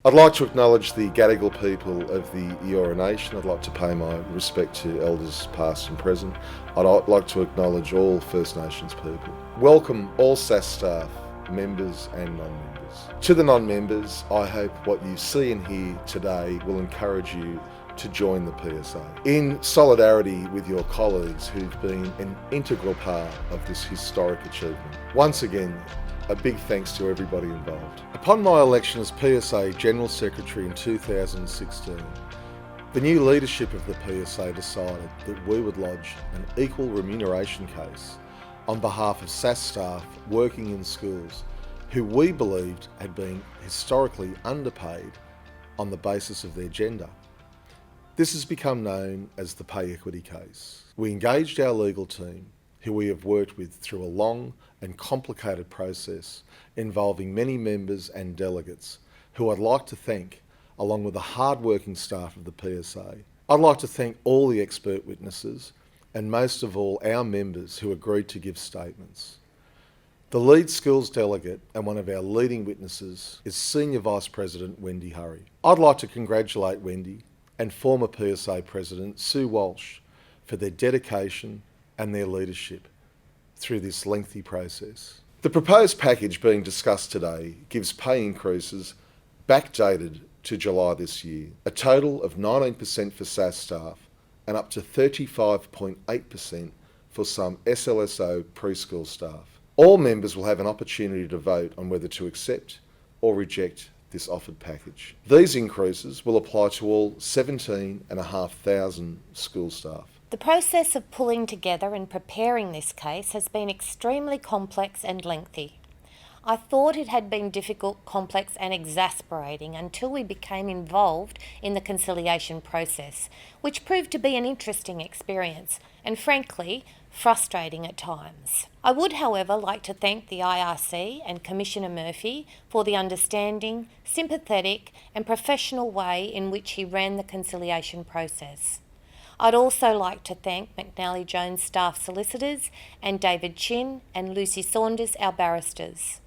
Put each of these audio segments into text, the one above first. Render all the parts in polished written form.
I'd like to acknowledge the Gadigal people of the Eora Nation. I'd like to pay my respect to elders past and present. I'd like to acknowledge all First Nations people. Welcome all SASS staff, members and non-members. To the non-members, I hope what you see and hear today will encourage you to join the PSA. In solidarity with your colleagues who've been an integral part of this historic achievement. Once again, a big thanks to everybody involved. Upon my election as PSA General Secretary in 2016, the new leadership of the PSA decided that we would lodge an equal remuneration case on behalf of SASS staff working in schools who we believed had been historically underpaid on the basis of their gender. This has become known as the pay equity case. We engaged our legal team, who we have worked with through a long and complicated process involving many members and delegates, who I'd like to thank, along with the hard-working staff of the PSA. I'd like to thank all the expert witnesses and most of all our members who agreed to give statements. The lead schools delegate and one of our leading witnesses is Senior Vice President Wendy Hurry. I'd like to congratulate Wendy and former PSA President Sue Walsh for their dedication and their leadership through this lengthy process. The proposed package being discussed today gives pay increases backdated to July this year, a total of 19% for SASS staff and up to 35.8% for some SLSO preschool staff. All members will have an opportunity to vote on whether to accept or reject this offered package. These increases will apply to all 17,500 school staff. The process of pulling together and preparing this case has been extremely complex and lengthy. I thought it had been difficult, complex and exasperating until we became involved in the conciliation process, which proved to be an interesting experience and frankly, frustrating at times. I would, however, like to thank the IRC and Commissioner Murphy for the understanding, sympathetic and professional way in which he ran the conciliation process. I'd also like to thank McNally Jones staff solicitors and David Chin and Lucy Saunders, our barristers.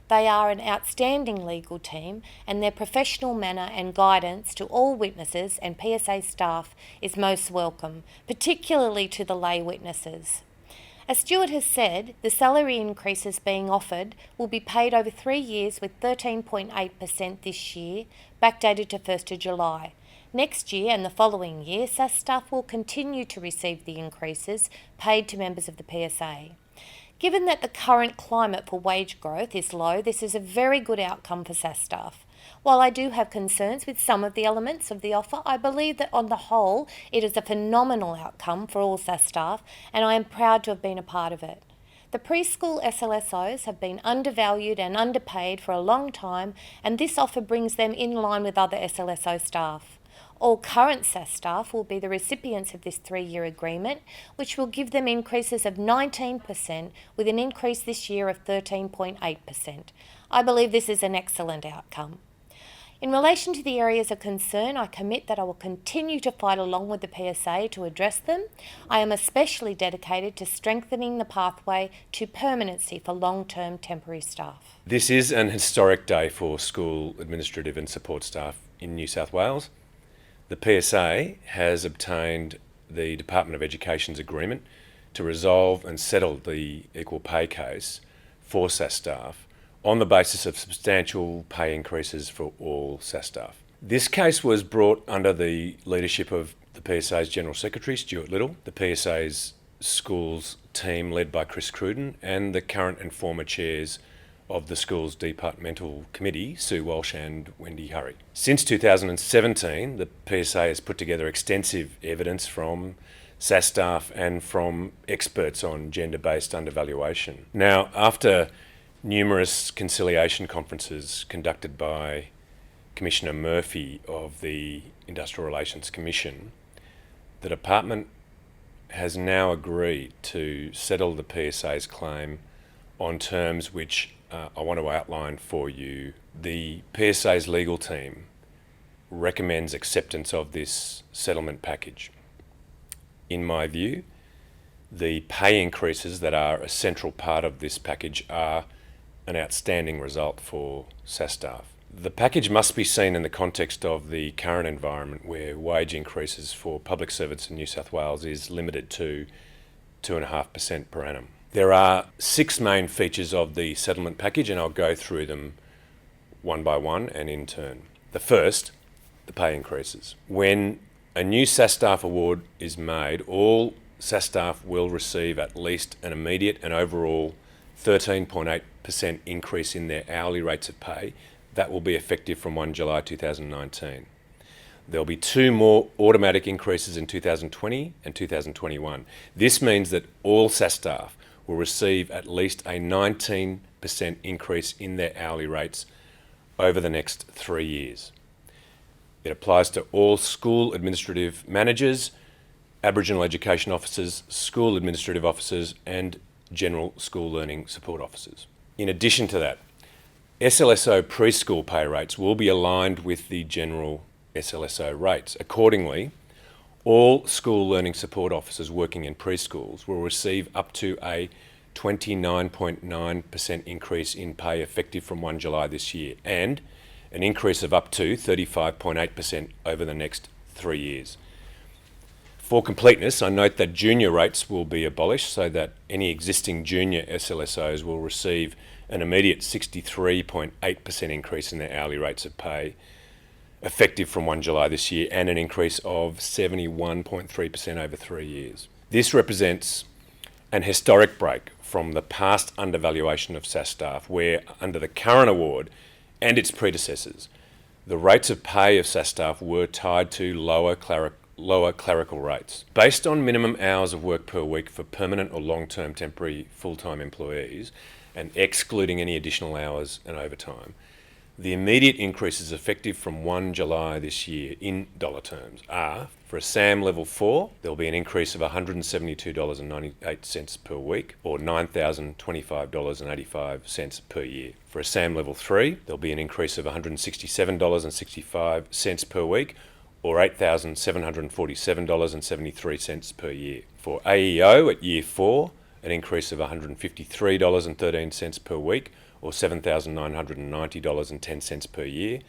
They are an outstanding legal team and their professional manner and guidance to all witnesses and PSA staff is most welcome, particularly to the lay witnesses. As Stuart has said, the salary increases being offered will be paid over 3 years with 13.8% this year, backdated to 1st of July. Next year and the following year, SASS staff will continue to receive the increases paid to members of the PSA. Given that the current climate for wage growth is low, this is a very good outcome for SASS staff. While I do have concerns with some of the elements of the offer, I believe that on the whole it is a phenomenal outcome for all SASS staff and I am proud to have been a part of it. The preschool SLSOs have been undervalued and underpaid for a long time and this offer brings them in line with other SLSO staff. All current SASS staff will be the recipients of this 3-year agreement, which will give them increases of 19% with an increase this year of 13.8%. I believe this is an excellent outcome. In relation to the areas of concern, I commit that I will continue to fight along with the PSA to address them. I am especially dedicated to strengthening the pathway to permanency for long-term temporary staff. This is an historic day for school administrative and support staff in New South Wales. The PSA has obtained the Department of Education's agreement to resolve and settle the equal pay case for SASS staff on the basis of substantial pay increases for all SASS staff. This case was brought under the leadership of the PSA's General Secretary, Stuart Little, the PSA's schools team led by Chris Cruden, and the current and former chairs of the school's departmental committee, Sue Walsh and Wendy Hurry. Since 2017, the PSA has put together extensive evidence from SASS staff and from experts on gender-based undervaluation. Now, after numerous conciliation conferences conducted by Commissioner Murphy of the Industrial Relations Commission, the department has now agreed to settle the PSA's claim on terms which I want to outline for you. The PSA's legal team recommends acceptance of this settlement package. In my view, the pay increases that are a central part of this package are an outstanding result for SASS staff. The package must be seen in the context of the current environment where wage increases for public servants in New South Wales is limited to 2.5% per annum. There are 6 main features of the settlement package, and I'll go through them one by one and in turn. The first, the pay increases. When a new SASS staff award is made, all SASS staff will receive at least an immediate and overall 13.8% increase in their hourly rates of pay. That will be effective from 1 July 2019. There'll be 2 more automatic increases in 2020 and 2021. This means that all SASS staff will receive at least a 19% increase in their hourly rates over the next 3 years. It applies to all school administrative managers, Aboriginal education officers, school administrative officers, and general school learning support officers. In addition to that, SLSO preschool pay rates will be aligned with the general SLSO rates. Accordingly, all school learning support officers working in preschools will receive up to a 29.9% increase in pay effective from 1 July this year, and an increase of up to 35.8% over the next 3 years. For completeness, I note that junior rates will be abolished so that any existing junior SLSOs will receive an immediate 63.8% increase in their hourly rates of pay effective from 1 July this year, and an increase of 71.3% over 3 years. This represents an historic break from the past undervaluation of SASS staff, where under the current award and its predecessors, the rates of pay of SASS staff were tied to lower clerical rates. Based on minimum hours of work per week for permanent or long-term temporary full-time employees, and excluding any additional hours and overtime, the immediate increases effective from 1 July this year in dollar terms are, for a SAM level 4, there'll be an increase of $172.98 per week, or $9,025.85 per year. For a SAM level 3, there'll be an increase of $167.65 per week, or $8,747.73 per year. For AEO at year 4, an increase of $153.13 per week, or $7,990.10 per year.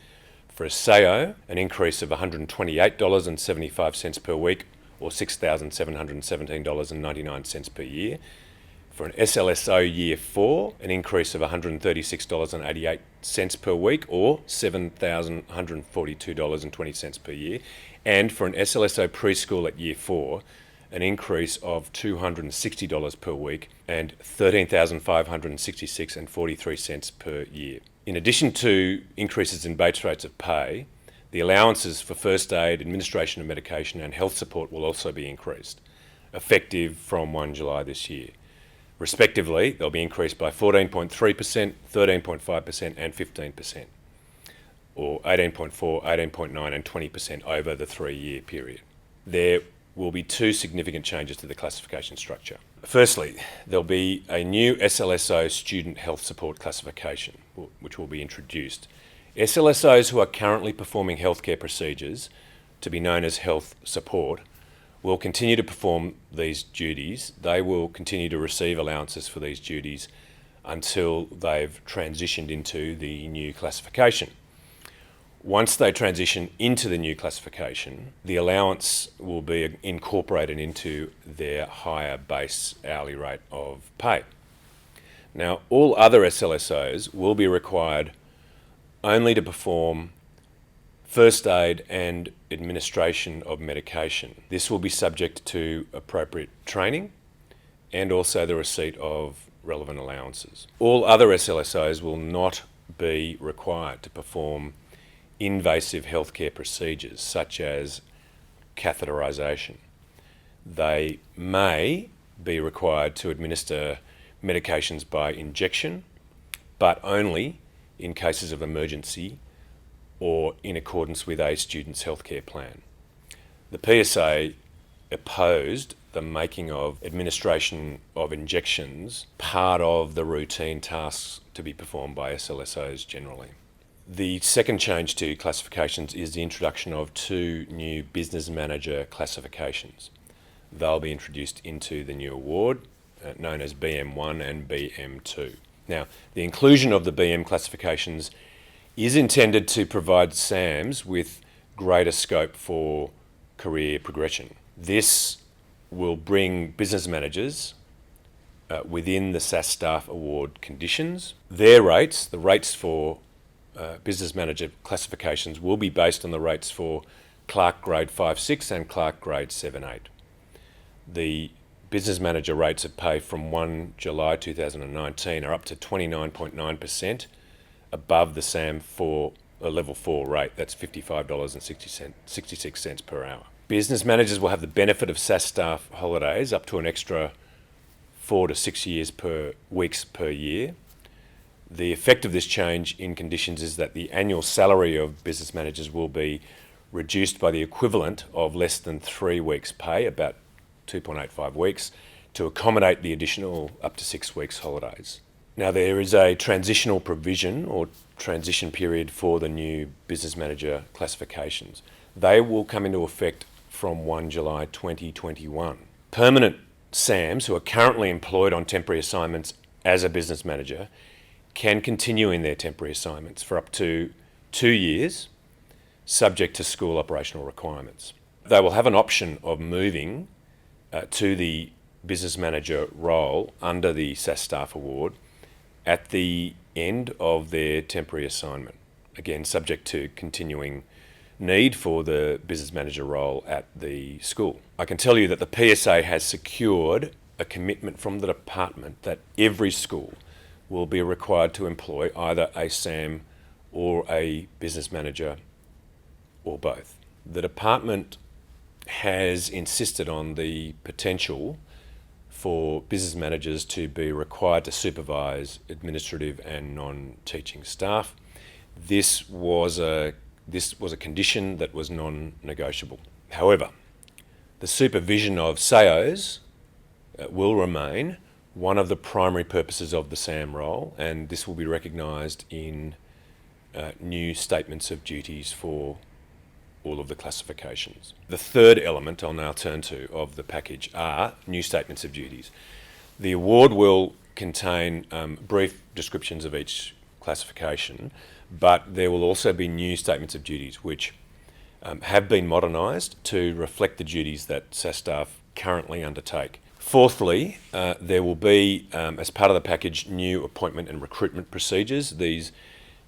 For a SAO, an increase of $128.75 per week, or $6,717.99 per year. For an SLSO year 4, an increase of $136.88 per week, or $7,142.20 per year. And for an SLSO preschool at year 4, an increase of $260 per week and $13,566.43 per year. In addition to increases in base rates of pay, the allowances for first aid, administration of medication and health support will also be increased, effective from 1 July this year. Respectively, they'll be increased by 14.3%, 13.5% and 15%, or 18.4%, 18.9% and 20% over the 3-year period. There will be 2 significant changes to the classification structure. Firstly, there'll be a new SLSO student health support classification, which will be introduced. SLSOs who are currently performing healthcare procedures, to be known as health support, will continue to perform these duties. They will continue to receive allowances for these duties until they've transitioned into the new classification. Once they transition into the new classification, the allowance will be incorporated into their higher base hourly rate of pay. Now, all other SLSOs will be required only to perform first aid and administration of medication. This will be subject to appropriate training and also the receipt of relevant allowances. All other SLSOs will not be required to perform invasive healthcare procedures such as catheterisation. They may be required to administer medications by injection, but only in cases of emergency or in accordance with a student's healthcare plan. The PSA opposed the making of administration of injections part of the routine tasks to be performed by SLSOs generally. The second change to classifications is the introduction of 2 new business manager classifications. They'll be introduced into the new award, known as BM1 and BM2. Now, the inclusion of the BM classifications is intended to provide SAMs with greater scope for career progression. This will bring business managers within the SASS Staff Award conditions. Their rates, the rates for business manager classifications, will be based on the rates for Clerk Grade 5-6 and Clerk Grade 7-8. The business manager rates of pay from 1 July 2019 are up to 29.9% above the SAM for a level 4 rate. That's $55.66 per hour. Business managers will have the benefit of SASS staff holidays up to an extra 4 to 6 weeks per year. The effect of this change in conditions is that the annual salary of business managers will be reduced by the equivalent of less than 3 weeks' pay, about 2.85 weeks, to accommodate the additional up to 6 weeks' holidays. Now, there is a transitional provision or transition period for the new business manager classifications. They will come into effect from 1 July 2021. Permanent SAMs who are currently employed on temporary assignments as a business manager can continue in their temporary assignments for up to 2 years, subject to school operational requirements. They will have an option of moving to the business manager role under the SASS Staff Award at the end of their temporary assignment, again subject to continuing need for the business manager role at the school. I can tell you that the PSA has secured a commitment from the department that every school will be required to employ either a SAM or a business manager or both. The department has insisted on the potential for business managers to be required to supervise administrative and non-teaching staff. This was a condition that was non-negotiable. However, the supervision of SAOs will remain one of the primary purposes of the SAM role, and this will be recognised in new statements of duties for all of the classifications. The third element I'll now turn to of the package are new statements of duties. The award will contain brief descriptions of each classification, but there will also be new statements of duties which have been modernised to reflect the duties that SASS staff currently undertake. Fourthly, there will be, as part of the package, new appointment and recruitment procedures. These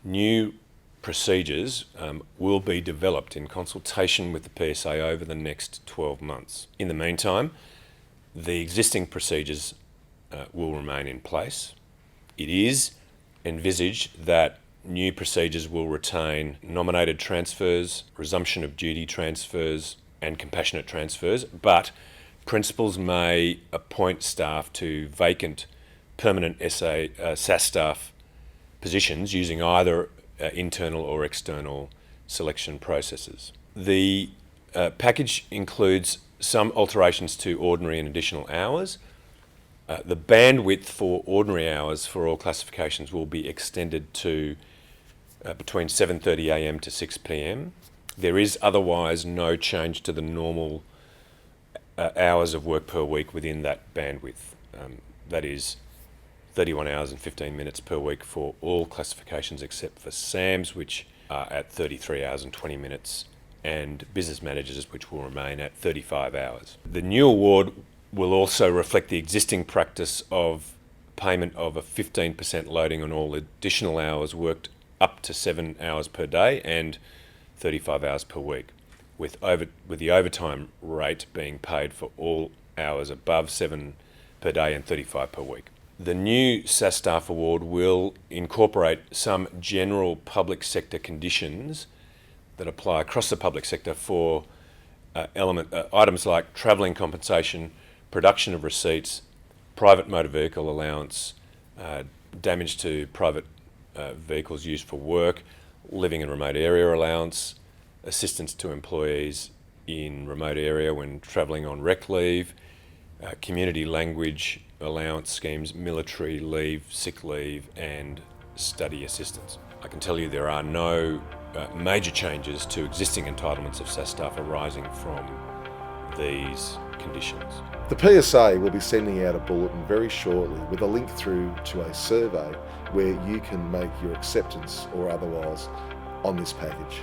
new procedures will be developed in consultation with the PSA over the next 12 months. In the meantime, the existing procedures will remain in place. It is envisaged that new procedures will retain nominated transfers, resumption of duty transfers, and compassionate transfers, but principals may appoint staff to vacant permanent SASS staff positions using either internal or external selection processes. The package includes some alterations to ordinary and additional hours. The bandwidth for ordinary hours for all classifications will be extended to between 7:30 a.m. to 6 p.m. There is otherwise no change to the normal hours of work per week within that bandwidth. That is 31 hours and 15 minutes per week for all classifications except for SAMs, which are at 33 hours and 20 minutes, and business managers, which will remain at 35 hours. The new award will also reflect the existing practice of payment of a 15% loading on all additional hours worked up to 7 hours per day and 35 hours per week, with the overtime rate being paid for all hours above 7 per day and 35 per week. The new SASS Staff Award will incorporate some general public sector conditions that apply across the public sector for items like travelling compensation, production of receipts, private motor vehicle allowance, damage to private vehicles used for work, living in remote area allowance, assistance to employees in remote area when travelling on rec leave, community language allowance schemes, military leave, sick leave, and study assistance. I can tell you there are no major changes to existing entitlements of SASS staff arising from these conditions. The PSA will be sending out a bulletin very shortly with a link through to a survey where you can make your acceptance or otherwise on this package.